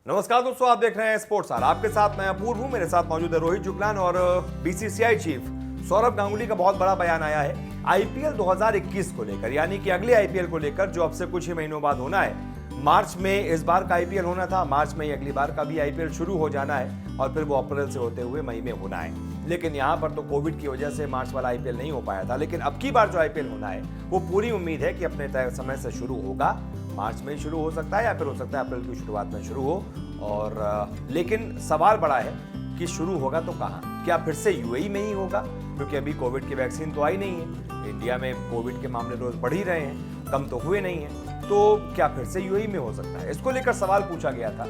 नमस्कार दोस्तों, आप देख रहे हैं स्पोर्ट्स आर। आपके साथ मैं अपूर्व हूं। मेरे साथ मौजूद है रोहित जुगलान और बीसीसीआई चीफ सौरभ गांगुली का बहुत बड़ा बयान आया है आईपीएल 2021 को लेकर, यानी कि अगले आईपीएल को लेकर जो अब से कुछ ही महीनों बाद होना है। मार्च में इस बार का आईपीएल होना था, मार्च में ही अगली बार का भी आईपीएल शुरू हो जाना है और फिर वो अप्रैल से होते हुए मई में होना है। लेकिन यहाँ पर तो कोविड की वजह से मार्च वाला आईपीएल नहीं हो पाया था, लेकिन अब की बार जो आईपीएल होना है वो पूरी उम्मीद है कि अपने तय समय से शुरू होगा। मार्च में ही शुरू हो सकता है या फिर हो सकता है अप्रैल की शुरुआत में शुरू हो। और लेकिन सवाल बड़ा है कि शुरू होगा तो कहाँ? क्या फिर से यूएई में ही होगा? क्योंकि अभी कोविड की वैक्सीन तो आई नहीं है। इंडिया में कोविड के मामले रोज बढ़ ही रहे हैं, कम तो हुए नहीं हैं। तो क्या फिर से यूएई में हो सकता है? इसको लेकर सवाल पूछा गया था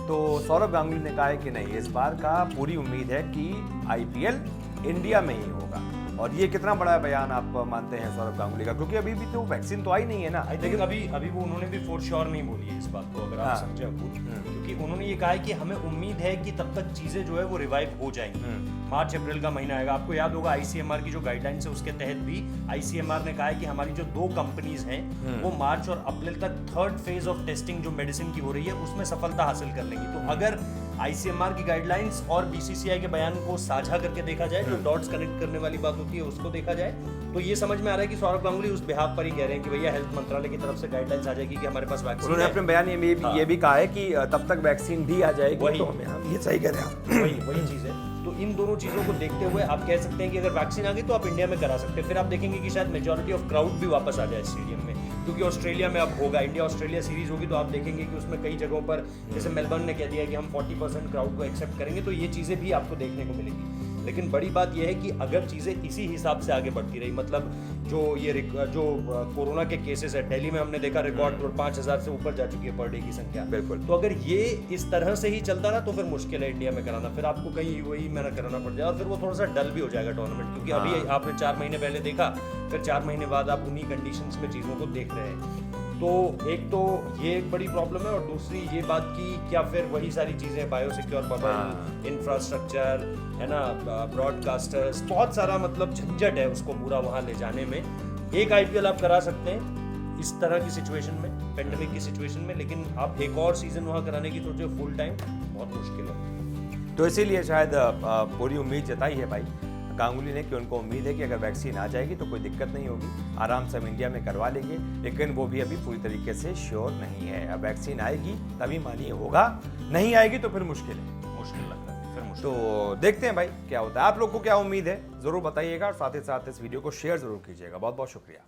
तो सौरभ गांगुली ने कहा है कि नहीं, इस बार का पूरी उम्मीद है कि आईपीएल इंडिया में ही होगा। और ये कितना बड़ा बयान आप मानते हैं सौरभ गांगुली का? क्योंकि अभी भी तो वैक्सीन तो आई नहीं है ना। लेकिन अभी वो उन्होंने भी फॉर श्योर नहीं बोली है इस बात को, अगर आप समझे क्योंकि उन्होंने ये कहा है कि हमें उम्मीद है कि तब तक चीजें जो है वो रिवाइव हो जाएंगी। मार्च अप्रैल का महीना आएगा। आपको याद होगा आईसीएमआर की जो गाइडलाइंस है उसके तहत भी आईसीएमआर ने कहा है कि हमारी जो 2 कंपनीज हैं वो मार्च और अप्रैल तक 3rd फेज ऑफ टेस्टिंग जो मेडिसिन की हो रही है उसमें सफलता हासिल कर लेंगी। तो अगर आईसीएमआर की गाइडलाइंस और बीसीसीआई के बयान को साझा करके देखा जाए, जो डॉट्स कनेक्ट करने वाली बात होती है उसको देखा जाए, तो ये समझ में आ रहा है कि सौरभ गांगुली उस बिहाफ पर ही कह रहे हैं कि भैया हेल्थ मंत्रालय की तरफ से गाइडलाइंस आ जाएगी कि हमारे पास वैक्सीन। उन्होंने अपने बयान में ये भी कहा है कि तब तक वैक्सीन भी आ जाएगी। तो हम ये सही कह रहे हैं, वही चीज है। तो इन दोनों चीजों को देखते हुए आप कह सकते हैं कि अगर वैक्सीन आ गई तो आप इंडिया में करा सकते हैं। फिर आप देखेंगे कि शायद मेजॉरिटी ऑफ क्राउड भी वापस आ जाए स्टेडियम में, क्योंकि ऑस्ट्रेलिया में अब होगा, इंडिया ऑस्ट्रेलिया सीरीज होगी, तो आप देखेंगे कि उसमें कई जगहों पर जैसे मेलबर्न ने कह दिया कि हम 40% क्राउड को एक्सेप्ट करेंगे, तो ये चीजें भी आपको देखने को मिलेगी। लेकिन बड़ी बात यह है कि अगर चीजें इसी हिसाब से आगे बढ़ती रही, मतलब जो कोरोना के केसेस है दिल्ली में हमने देखा रिकॉर्ड 5000 से ऊपर जा चुकी है पर डे की संख्या। बिल्कुल। तो अगर ये इस तरह से ही चलता रहा तो फिर मुश्किल है इंडिया में कराना, फिर आपको कहीं यूएई में ना कराना पड़ जाए और फिर वो थोड़ा सा डल भी हो जाएगा टूर्नामेंट, क्योंकि अभी आपने 4 महीने पहले देखा, फिर 4 महीने बाद आप उन्हीं कंडीशंस में चीजों को देख रहे हैं। तो एक तो ये एक बड़ी प्रॉब्लम है और दूसरी ये बात की क्या फिर वही सारी चीजें बायोसिक्योर बबल, इंफ्रास्ट्रक्चर है ना, ब्रॉडकास्टर्स, बहुत सारा मतलब झंझट है उसको पूरा वहां ले जाने में। एक आईपीएल आप करा सकते हैं इस तरह की सिचुएशन में, पेंडेमिक की सिचुएशन में, लेकिन आप एक और सीजन वहां कराने की सोचो फुल टाइम, बहुत मुश्किल है। तो इसीलिए शायद पूरी उम्मीद जताई है भाई गांगुली ने कि उनको उम्मीद है कि अगर वैक्सीन आ जाएगी तो कोई दिक्कत नहीं होगी, आराम से हम इंडिया में करवा लेंगे। लेकिन वो भी अभी पूरी तरीके से श्योर नहीं है। अब वैक्सीन आएगी तभी मानिए होगा, नहीं आएगी तो फिर मुश्किल है, मुश्किल लगता है फिर मुश्किल। तो देखते हैं भाई क्या होता है। आप लोग को क्या उम्मीद है जरूर बताइएगा और साथ ही साथ इस वीडियो को शेयर जरूर कीजिएगा। बहुत बहुत शुक्रिया।